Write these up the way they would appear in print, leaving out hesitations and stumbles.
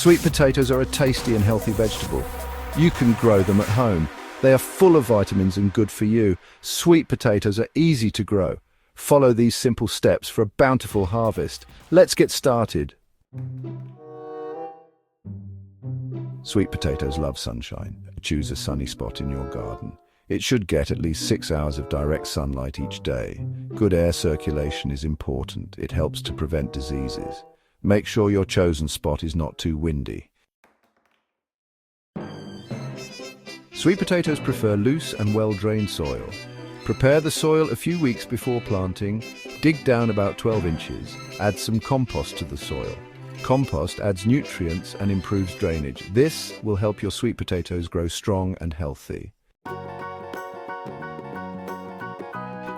Sweet potatoes are a tasty and healthy vegetable. You can grow them at home. They are full of vitamins and good for you. Sweet potatoes are easy to grow. Follow these simple steps for a bountiful harvest. Let's get started. Sweet potatoes love sunshine. Choose a sunny spot in your garden. It should get at least 6 hours of direct sunlight each day. Good air circulation is important. It helps to prevent diseases. Make sure your chosen spot is not too windy. Sweet potatoes prefer loose and well-drained soil. Prepare the soil a few weeks before planting. Dig down about 12 inches. Add some compost to the soil. Compost adds nutrients and improves drainage. This will help your sweet potatoes grow strong and healthy.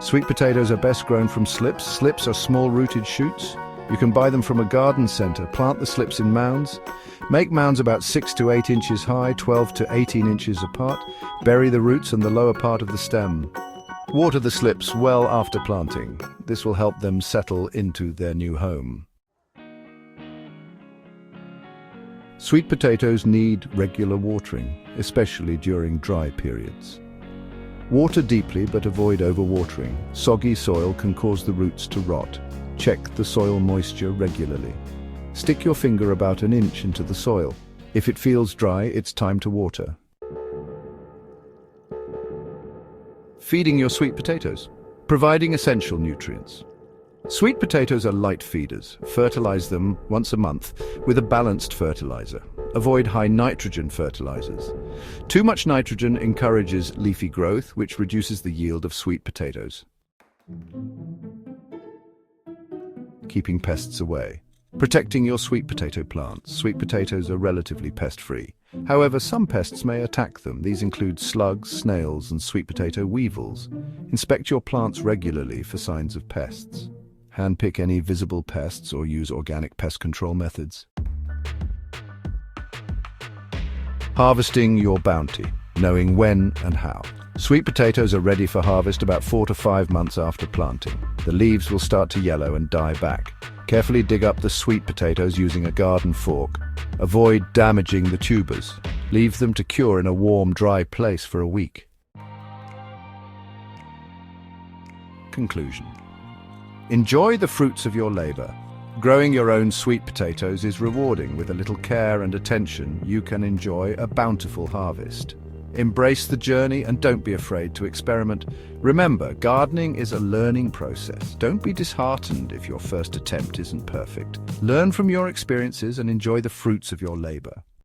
Sweet potatoes are best grown from slips. Slips are small-rooted shoots. You can buy them from a garden center. Plant the slips in mounds. Make mounds about 6 to 8 inches high, 12 to 18 inches apart. Bury the roots and the lower part of the stem. Water the slips well after planting. This will help them settle into their new home. Sweet potatoes need regular watering, especially during dry periods. Water deeply but avoid overwatering. Soggy soil can cause the roots to rot. Check the soil moisture regularly. Stick your finger about an inch into the soil. If it feels dry, it's time to water. Feeding your sweet potatoes. Providing essential nutrients. Sweet potatoes are light feeders. Fertilize them once a month with a balanced fertilizer. Avoid high nitrogen fertilizers. Too much nitrogen encourages leafy growth, which reduces the yield of sweet potatoes. Keeping pests away. Protecting your sweet potato plants. Sweet potatoes are relatively pest-free. However, some pests may attack them. These include slugs, snails, and sweet potato weevils. Inspect your plants regularly for signs of pests. Handpick any visible pests or use organic pest control methods. Harvesting your bounty, knowing when and how. Sweet potatoes are ready for harvest about 4 to 5 months after planting. The leaves will start to yellow and die back. Carefully dig up the sweet potatoes using a garden fork. Avoid damaging the tubers. Leave them to cure in a warm, dry place for a week. Conclusion. Enjoy the fruits of your labor. Growing your own sweet potatoes is rewarding. With a little care and attention, you can enjoy a bountiful harvest. Embrace the journey and don't be afraid to experiment. Remember, gardening is a learning process. Don't be disheartened if your first attempt isn't perfect. Learn from your experiences and enjoy the fruits of your labor.